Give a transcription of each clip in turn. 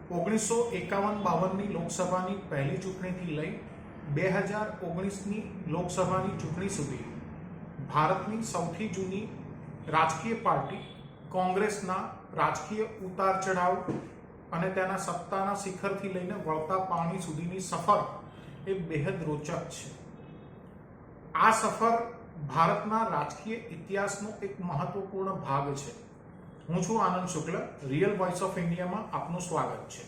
1951-52ની લોકસભાની પહેલી ચૂંટણીથી લઈ 2019ની લોકસભાની ચૂંટણી સુધી ભારતની સૌથી જૂની રાજકીય પાર્ટી કોંગ્રેસના રાજકીય ઉતાર ચઢાવ અને તેના સત્તાના શિખરથી લઈને વળતા પાણી સુધીની સફર એ બેહદ રોચક છે. આ સફર ભારતના રાજકીય ઇતિહાસનો એક મહત્વપૂર્ણ ભાગ છે. હું છું આનંદ શુક્લ. રિયલ વોઇસ ઓફ ઇન્ડિયામાં આપનું સ્વાગત છે.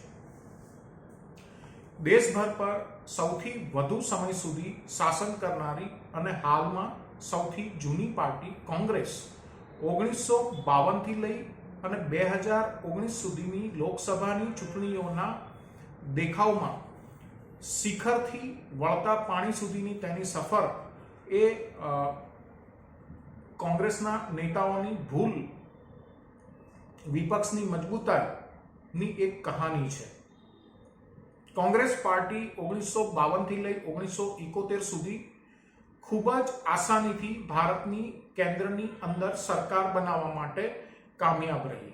દેશભર પર સૌથી વધુ સમય સુધી શાસન કરનારી અને હાલમાં સૌથી જૂની પાર્ટી કોંગ્રેસ 1952થી લઈ અને 2019 સુધીની લોકસભાની ચૂંટણીઓના દેખાવમાં શિખરથી વળતા પાણી સુધીની તેની સફર એ કોંગ્રેસના નેતાઓની ભૂલ, વિપક્ષની મજબૂતાઈની એક કહાની છે. કોંગ્રેસ પાર્ટી 1952થી લઈ 1971 સુધી ખૂબ જ આસાનીથી ભારતની કેન્દ્રની અંદર સરકાર બનાવવા માટે કામયાબ રહી.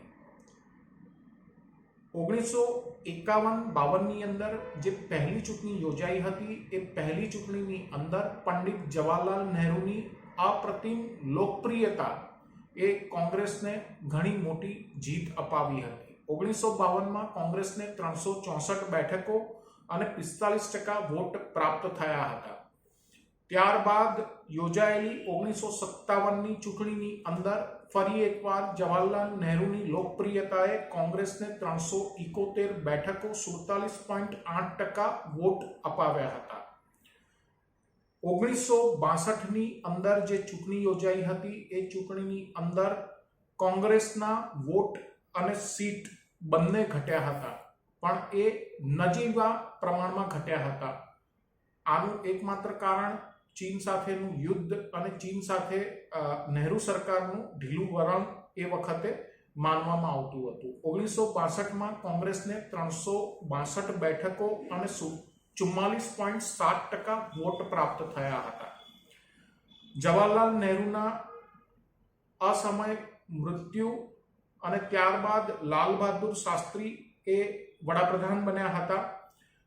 1951-52ની અંદર જે પહેલી ચૂંટણી યોજાઈ હતી એ પહેલી ચૂંટણીની અંદર પંડિત જવાહરલાલ નહેરુની અપ્રતિમ લોકપ્રિયતા એ કોંગ્રેસને ઘણી મોટી જીત અપાવી હતી. 1952માં કોંગ્રેસને 364 બેઠકો અને 45% વોટ પ્રાપ્ત થયા હતા. ત્યારબાદ યોજાયેલી 1957ની ચૂંટણીની અંદર ફરી એકવાર જવાહરલાલ નહેરુની લોકપ્રિયતાએ કોંગ્રેસને 371 બેઠકો 47.8% વોટ અપાવ્યા હતા. 1962ની અંદર જે ચૂંટણી યોજાઈ હતી એ ચૂંટણીની અંદર કોંગ્રેસના વોટ અને સીટ બંને ઘટ્યા હતા, પણ એ નજીવા પ્રમાણમાં ઘટ્યા હતા. આનું એકમાત્ર કારણ ચીન સાથેનું યુદ્ધ અને ચીન સાથે નહેરુ સરકારનું ઢીલું વલણ એ વખતે માનવામાં આવતું હતું. 1962માં કોંગ્રેસને 362 બેઠકો અને 44.7% વોટ પ્રાપ્ત થયા હતા. જવાહરલાલ નહેરુના અસમયે મૃત્યુ અને ત્યારબાદ લાલ બહાદુર શાસ્ત્રી એ વડાપ્રધાન બન્યા હતા.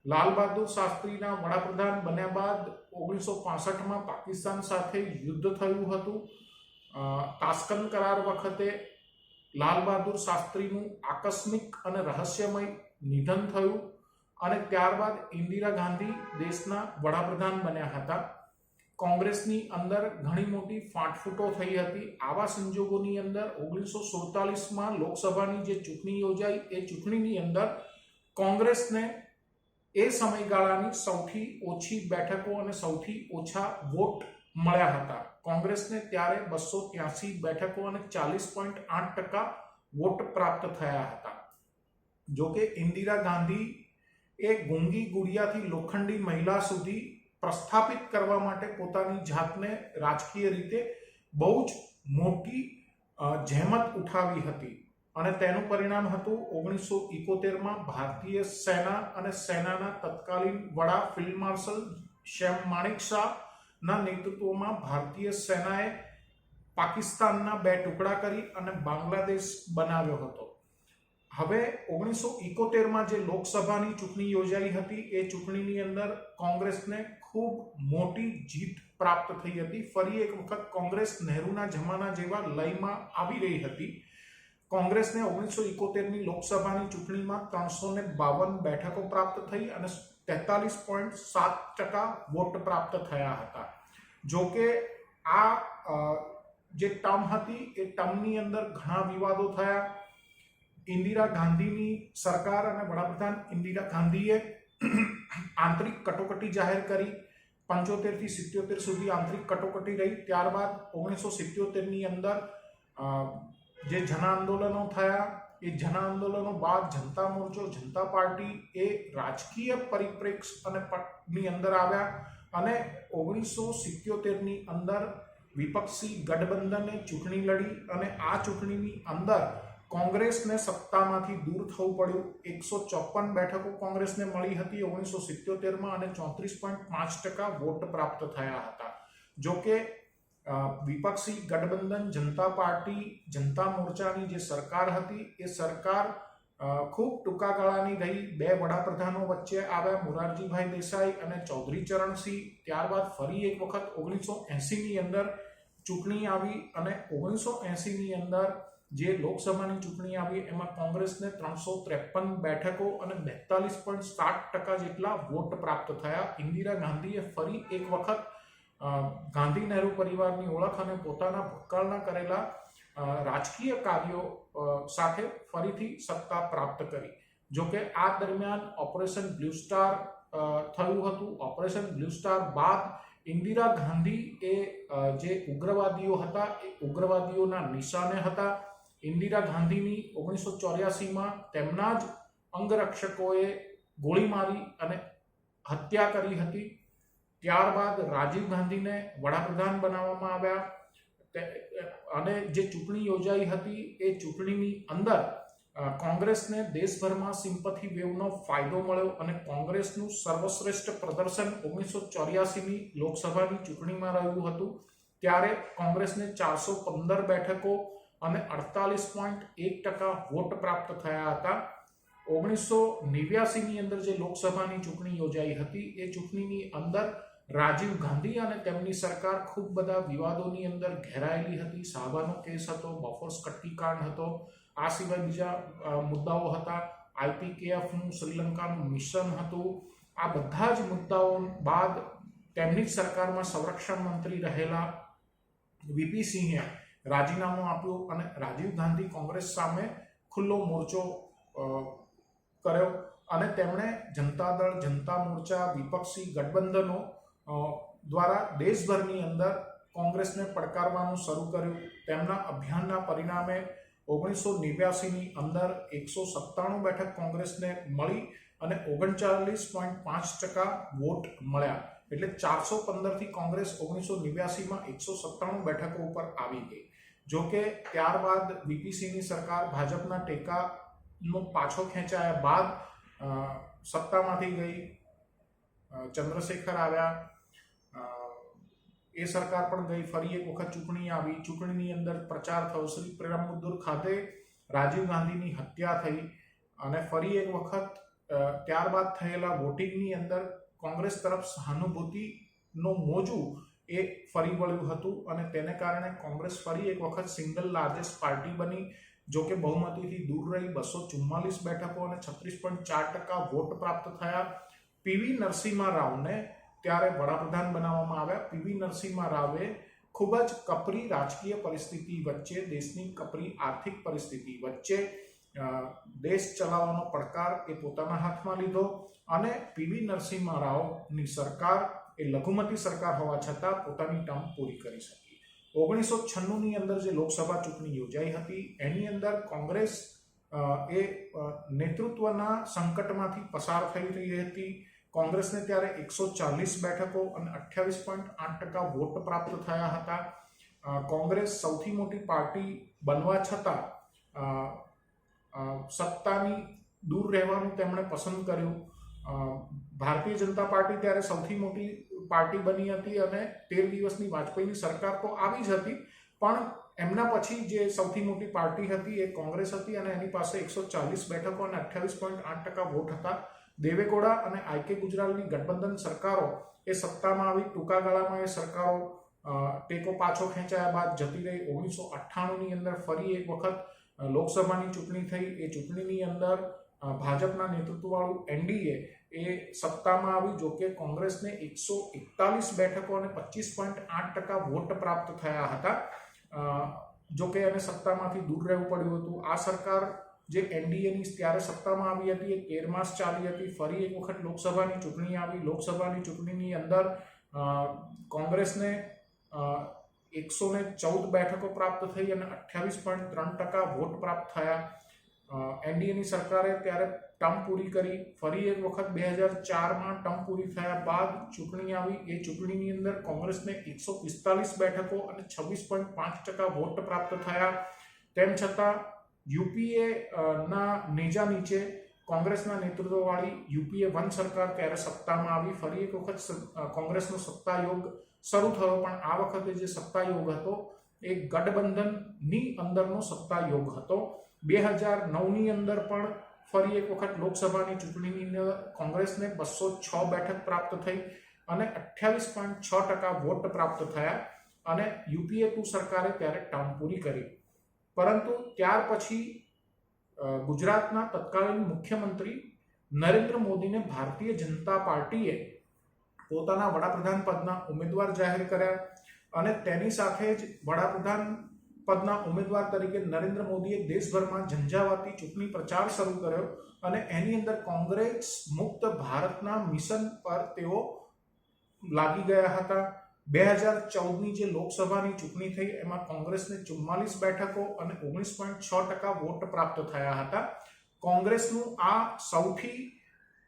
લાલ બહાદુર શાસ્ત્રીના વડાપ્રધાન બન્યા બાદ 1965માં પાકિસ્તાન સાથે યુદ્ધ થયું હતું. તાસ્કંદ કરાર વખતે લાલ બહાદુર શાસ્ત્રીનું આકસ્મિક અને રહસ્યમય નિધન થયું અને ત્યારબાદ ઇન્દિરા ગાંધી દેશના વડાપ્રધાન બન્યા હતા. કોંગ્રેસની અંદર ઘણી મોટી ફાટફૂટો થઈ હતી. આવા સંજોગોની અંદર 1947માં લોકસભાની જે ચૂંટણી યોજાઈ એ ચૂંટણીની અંદર કોંગ્રેસને એ સમયગાળાની સૌથી ઓછી બેઠકો અને સૌથી ઓછા વોટ મળ્યા હતા. કોંગ્રેસને ત્યારે 283 બેઠકો અને 40.8% વોટ પ્રાપ્ત થયા હતા. જોકે ઇન્દિરા ગાંધી એ ગૂંગી ગુડિયાથી લોખંડી મહિલા સુધી પ્રસ્થાપિત કરવા માટે પોતાની જાતને રાજકીય રીતે બહુ જ મોટી જહેમત ઉઠાવી હતી અને તેનું પરિણામ હતું 1971માં ભારતીય સેના અને સેનાના તત્કાલીન વડા ફિલ્ડ માર્શલ શેમ માણેકશાહના નેતૃત્વમાં ભારતીય સેનાએ પાકિસ્તાનના 2 ટુકડા કરી અને બાંગ્લાદેશ બનાવ્યો હતો. હવે 1971માં જે લોકસભાની ચૂંટણી યોજાઈ હતી એ ચૂંટણીની અંદર કોંગ્રેસને ખૂબ મોટી જીત પ્રાપ્ત થઈ હતી. ફરી એક વખત કોંગ્રેસ નહેરુના જમાના જેવા લયમાં આવી રહી હતી. કોંગ્રેસને 1971ની લોકસભાની ચૂંટણીમાં 352 બેઠકો પ્રાપ્ત થઈ અને 43.7% વોટ પ્રાપ્ત થયા હતા. જોકે આ જે ટર્મ હતી એ ટર્મની અંદર ઘણા વિવાદો થયા. ઇન્દિરા ગાંધીની સરકાર અને વડાપ્રધાન ઇન્દિરા ગાંધીએ આંતરિક કટોકટી જાહેર કરી. 75 થી 77 સુધી આંતરિક કટોકટી રહી. ત્યારબાદ 1977ની અંદર જે જન આંદોલનો થયા એ જન આંદોલનો બાદ જનતા મોરચો, જનતા પાર્ટી એ રાજકીય પરિપ્રેક્ષ અને ની અંદર આવ્યા અને 1977ની અંદર વિપક્ષી ગઠબંધને ચૂંટણી લડી અને આ ચૂંટણીની અંદર કોંગ્રેસને સત્તામાંથી દૂર થવું પડ્યું. 154 બેઠકો કોંગ્રેસને મળી હતી 1977માં અને 34.5% વોટ પ્રાપ્ત થયા હતા. જોકે વિપક્ષી ગઠબંધન જનતા પાર્ટી, જનતા મોરચાની જે સરકાર હતી એ સરકાર ખૂબ ટૂંકા ગાળાની રહી. બે વડાપ્રધાનો વચ્ચે આવ્યા, મોરારજીભાઈ દેસાઈ અને ચૌધરી ચરણસિંહ. ત્યારબાદ ફરી એક વખત 1980ની અંદર ચૂંટણી આવી અને 1980ની અંદર જે લોકસભાની ચૂંટણી આવી એમાં કોંગ્રેસને 353 બેઠકો અને 42.7% જેટલા વોટ પ્રાપ્ત થયા. ઇન્દિરા ગાંધીએ ફરી એક વખત ગાંધી નહેરુ પરિવારની ઓળખ અને પોતાના ભૂતકાળના કરેલા રાજકીય કાર્યો સાથે ફરીથી સત્તા પ્રાપ્ત કરી. જોકે આ દરમિયાન ઓપરેશન બ્લુ સ્ટાર થયું હતું. ઓપરેશન બ્લુ સ્ટાર બાદ ઇન્દિરા ગાંધી એ જે ઉગ્રવાદીઓ હતા એ ઉગ્રવાદીઓના નિશાને હતા. ઇન્દિરા ગાંધીની 1984માં તેમના જ અંગરક્ષકોએ ગોળી મારી અને હત્યા કરી હતી. ત્યારબાદ રાજીવ ગાંધીને વડાપ્રધાન બનાવવામાં આવ્યા અને જે ચૂંટણી યોજાઈ હતી એ ચૂંટણીની અંદર કોંગ્રેસને દેશભરમાં સિમ્પથી વેવનો ફાયદો મળ્યો અને કોંગ્રેસનું સર્વશ્રેષ્ઠ પ્રદર્શન 1984ની લોકસભાની ચૂંટણીમાં રહ્યું હતું. ત્યારે કોંગ્રેસને 415 બેઠકો અને 48.1% વોટ પ્રાપ્ત થયા હતા. 1989ની અંદર જે લોકસભાની ચૂંટણી યોજાઈ હતી એ ચૂંટણીની અંદર રાજીવ ગાંધી અને તેમની સરકાર ખૂબ બધા વિવાદોની અંદર ઘેરાયેલી હતી. શાહબાનો કેસ હતો, બોફોર્સ કટ્ટીકાંડ હતો, આ સિવાય બીજા મુદ્દાઓ હતા. IPKFનું શ્રીલંકાનું મિશન હતું. આ બધા જ મુદ્દાઓ બાદ તેમની જ સરકારમાં સંરક્ષણ મંત્રી રહેલા VP સિંહે રાજીનામું આપ્યું અને રાજીવ ગાંધી કોંગ્રેસ સામે ખુલ્લો મોરચો કર્યો અને તેમણે જનતા દળ, જનતા મોરચા, વિપક્ષી ગઠબંધનો દ્વારા દેશભરની અંદર કોંગ્રેસને પડકારવાનું શરૂ કર્યું. તેમના અભિયાનના પરિણામે 1989ની અંદર 197 બેઠક કોંગ્રેસને મળી અને 39.5% વોટ મળ્યા. એટલે 415થી કોંગ્રેસ 1989માં 197 બેઠકો ઉપર આવી ગઈ. જોકે ત્યારબાદ VPCની સરકાર ભાજપના ટેકાનો પાછો ખેંચાયા બાદ સત્તામાંથી ગઈ. ચંદ્રશેખર આવ્યા, એ સરકાર પણ ગઈ. ફરી એક વખત ચૂંટણી આવી. ચૂંટણીની અંદર પ્રચાર થયો. શ્રી પેરામ્બદુર ખાતે રાજીવ ગાંધીની હત્યા થઈ અને ફરી એક વખત ત્યારબાદ થયેલા વોટિંગની અંદર કોંગ્રેસ તરફ સહાનુભૂતિનો મોજું એ ફરી વળ્યું હતું અને તેને કારણે કોંગ્રેસ ફરી એક વખત સિંગલ લાર્જેસ્ટ પાર્ટી બની. જો કે બહુમતીથી દૂર રહી. 244 બેઠકો અને 36.4% વોટ પ્રાપ્ત થયા. PV નરસિમ્હા રાવને ત્યારે વડાપ્રધાન બનાવવામાં આવ્યા. PV નરસિમ્હા રાવે ખૂબ જ કપરી રાજકીય પરિસ્થિતિ વચ્ચે, દેશની કપરી આર્થિક પરિસ્થિતિ વચ્ચે દેશ ચલાવવાનો પડકાર એ પોતાના હાથમાં લીધો અને PV નરસિમ્હા રાવની સરકાર એ લઘુમતી સરકાર હોવા છતાં પોતાની ટર્મ પૂરી કરી શકી. 1996ની અંદર જે લોકસભા ચૂંટણી યોજાઈ હતી એની અંદર કોંગ્રેસ એ નેતૃત્વના સંકટમાંથી પસાર થઈ રહી હતી. કોંગ્રેસને ત્યારે 140 બેઠકો અને 28.8% વોટ પ્રાપ્ત થયા હતા. કોંગ્રેસ સૌથી મોટી પાર્ટી બનવા છતાં સત્તાની દૂર રહેવાનું તેમણે પસંદ કર્યું. ભારતીય જનતા પાર્ટી ત્યારે સૌથી મોટી પાર્ટી બની હતી અને 13 દિવસની વાજપેયીની સરકાર તો આવી જ હતી, પણ એમના પછી જે સૌથી મોટી પાર્ટી હતી એ કોંગ્રેસ હતી અને એની પાસે 140 બેઠકો અને 28.8% વોટ હતા. દેવેગૌડા અને IK ગુજરાલની ગઠબંધન સરકારો એ સત્તામાં આવી. ટૂંકા ગાળામાં એ સરકારો ટેકો પાછો ખેંચાયા બાદ જતી રહી. 1998ની અંદર ફરી એક વખત લોકસભાની ચૂંટણી થઈ. એ ચૂંટણીની અંદર ભાજપના નેતૃત્વવાળું NDA એ સત્તામાં આવી. જોકે કોંગ્રેસને 141 બેઠકો અને 25.8% વોટ પ્રાપ્ત થયા હતા. જોકે એને સત્તામાંથી દૂર રહેવું પડ્યું હતું. આ સરકાર જે NDAની ત્યારે સત્તામાં આવી હતી એ 13 માસ ચાલી હતી. ફરી એક વખત લોકસભાની ચૂંટણી આવી. લોકસભાની ચૂંટણીની અંદર કોંગ્રેસને 114 બેઠકો પ્રાપ્ત થઈ અને 28.3% વોટ પ્રાપ્ત થયા. NDAની સરકારે ત્યારે ટર્મ પૂરી કરી. ફરી એક વખત 2004માં ટર્મ પૂરી થયા બાદ ચૂંટણી આવી. એ ચૂંટણીની અંદર કોંગ્રેસને 145 બેઠકો અને 26.5% વોટ પ્રાપ્ત થયા. તેમ છતાં UPA ના નેજા નીચે કોંગ્રેસના નેતૃત્વવાળી UPA 1 સરકાર ત્યારે સત્તામાં આવી. ફરી એક વખત કોંગ્રેસનો સત્તાયોગ શરૂ થયો, પણ આ વખતે જે સત્તાયોગ હતો એ ગઠબંધનની અંદરનો સત્તાયોગ હતો. 2009ની અંદર પણ ફરી એક વખત લોકસભાની ચૂંટણીની અંદર કોંગ્રેસને 206 બેઠક પ્રાપ્ત થઈ અને 28.6% વોટ પ્રાપ્ત થયા અને UPA 2 સરકારે ત્યારે ટર્મ પૂરી કરી. પરંતુ ત્યાર પછી ગુજરાતના તત્કાલીન મુખ્યમંત્રી નરેન્દ્ર મોદીને ભારતીય જનતા પાર્ટીએ પોતાના વડાપ્રધાન પદના ઉમેદવાર જાહેર કર્યા અને તેની સાથે જ વડાપ્રધાન પદના ઉમેદવાર તરીકે નરેન્દ્ર મોદીએ દેશભરમાં ઝંઝાવાતી ચૂંટણી પ્રચાર શરૂ કર્યો અને એની અંદર કોંગ્રેસ મુક્ત ભારતના મિશન પર તેઓ લાગી ગયા હતા. 2014ની જે લોકસભાની ચૂંટણી થઈ એમાં કોંગ્રેસને 44 બેઠકો અને 19.6% વોટ પ્રાપ્ત થયા હતા. કોંગ્રેસનું આ સૌથી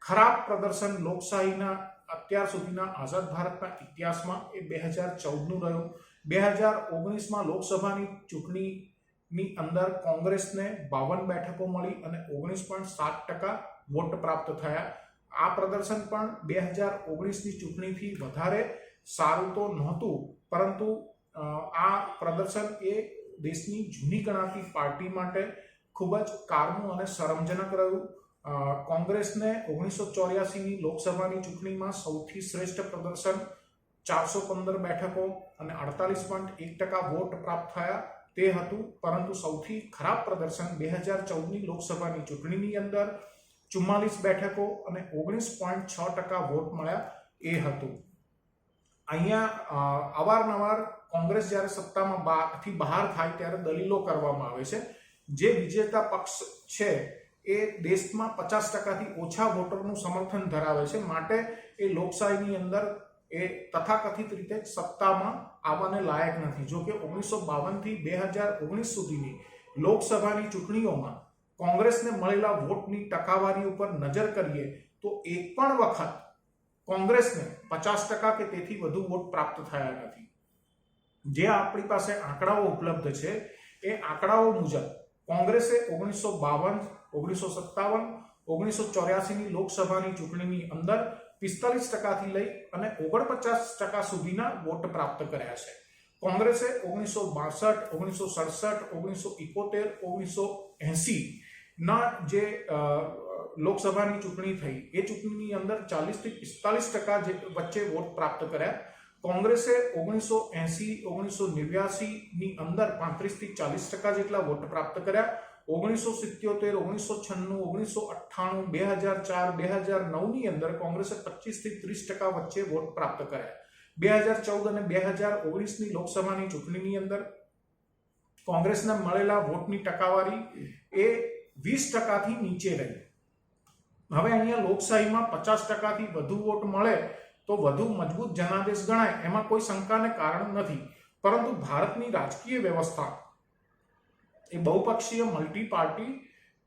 ખરાબ પ્રદર્શન લોકશાહીના અત્યાર સુધીના આઝાદ ભારતના ઇતિહાસમાં એ 2014નું રહ્યું. 2019માં લોકસભાની ચૂંટણીની અંદર કોંગ્રેસને 52 બેઠકો મળી અને 19.7% વોટ પ્રાપ્ત થયા. આ પ્રદર્શન પણ 2019ની ચૂંટણીથી વધારે સારું તો નહોતું, પરંતુ આ પ્રદર્શન એ દેશની જૂની ગણાતી પાર્ટી માટે ખૂબ જ કારનું અને શરમજનક રહ્યું. કોંગ્રેસને 1984ની લોકસભાની ચૂંટણીમાં સૌથી શ્રેષ્ઠ પ્રદર્શન 415 બેઠકો અને 48.1% વોટ પ્રાપ્ત થયા તે હતું, પરંતુ સૌથી ખરાબ પ્રદર્શન 2014ની લોકસભાની ચૂંટણીની અંદર 44 બેઠકો અને 19.6% વોટ મળ્યા એ હતું. અહીંયા અવારનવાર કોંગ્રેસ જ્યારે સત્તામાંથી બહાર થાય ત્યારે દલીલો કરવામાં આવે છે. જે વિજેતા પક્ષ છે એ દેશમાં 50%થી ઓછા વોટરનું સમર્થન ધરાવે છે, માટે એ લોકશાહીની અંદર એ તથાકથિત રીતે સત્તામાં આવવાને લાયક નથી. જો કે 1952થી 2019 સુધીની લોકસભાની ચૂંટણીઓમાં કોંગ્રેસને મળેલા વોટની ટકાવારી ઉપર નજર કરીએ તો એક પણ વખત કોંગ્રેસને 50% કે તેથી વધુ વોટ પ્રાપ્ત થયા નથી. જે આપણી પાસે આંકડાઓ ઉપલબ્ધ છે એ આંકડાઓ મુજબ કોંગ્રેસે 1952, 1957, 1984ની લોકસભાની ચૂંટણીની અંદર 45%થી લઈ અને 49% સુધીના વોટ પ્રાપ્ત કર્યા છે. કોંગ્રેસે 1962, 1967, 1971, 1980 ના જે લોકસભાની ચૂંટણી થઈ એ ચૂંટણીની અંદર 40થી 45% વચ્ચે વોટ પ્રાપ્ત કર્યા. કોંગ્રેસે 1980, 1989ની અંદર 35થી 40% જેટલા વોટ પ્રાપ્ત કર્યા. 1977, 1996, 1998, 2004, 2009ની અંદર કોંગ્રેસે 25થી 30% વચ્ચે વોટ પ્રાપ્ત કર્યા. 2014 અને 2019ની લોકસભાની ચૂંટણીની અંદર કોંગ્રેસને મળેલા વોટની ટકાવારી એ 20%થી નીચે રહી. હવે અહીંયા લોકશાહીમાં 50%થી વધુ વોટ મળે તો વધુ મજબૂત જનાદેશ ગણાય, એમાં કોઈ શંકાને કારણ નથી. પરંતુ ભારતની રાજકીય વ્યવસ્થા એ બહુપક્ષીય મલ્ટી પાર્ટી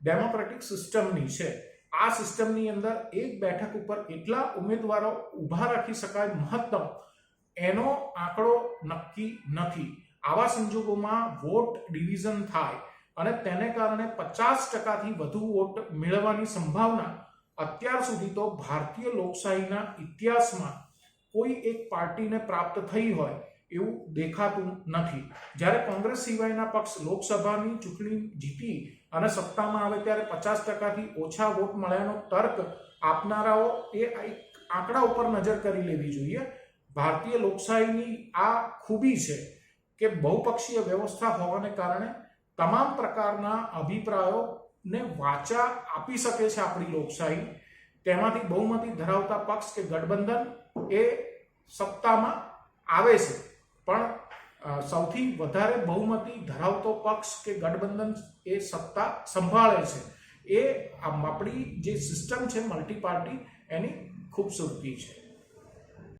ડેમોક્રેટિક સિસ્ટમની છે. આ સિસ્ટમની અંદર એક બેઠક ઉપર કેટલા ઉમેદવારો ઊભા રાખી શકાય મહત્તમ, એનો આંકડો નક્કી નથી. આવા સંજોગોમાં વોટ ડિવિઝન થાય અને તેને કારણે 50%થી વધુ વોટ મેળવવાની સંભાવના અત્યાર સુધી તો ભારતીય લોકશાહીના ઇતિહાસમાં કોઈ એક પાર્ટીને પ્રાપ્ત થઈ હોય એવું દેખાતું નથી. જ્યારે કોંગ્રેસ સિવાયના પક્ષ લોકસભાની ચૂંટણી જીતી અને સત્તામાં આવે ત્યારે 50%થી ઓછા વોટ મળ્યાનો તર્ક આપનારાઓ એ આંકડા ઉપર નજર કરી લેવી જોઈએ. ભારતીય લોકશાહીની આ ખૂબી છે કે બહુપક્ષીય વ્યવસ્થા હોવાને કારણે તમામ પ્રકારના અભિપ્રાયોને વાચા આપી શકે છે આપણી લોકશાહી. તેમાંથી બહુમતી ધરાવતા પક્ષ કે ગઠબંધન એ સત્તામાં આવે છે, પણ સૌથી વધારે બહુમતી ધરાવતો પક્ષ કે ગઠબંધન એ સત્તા સંભાળે છે. એ આપણી જે સિસ્ટમ છે મલ્ટી પાર્ટી એની ખૂબસૂરતી છે.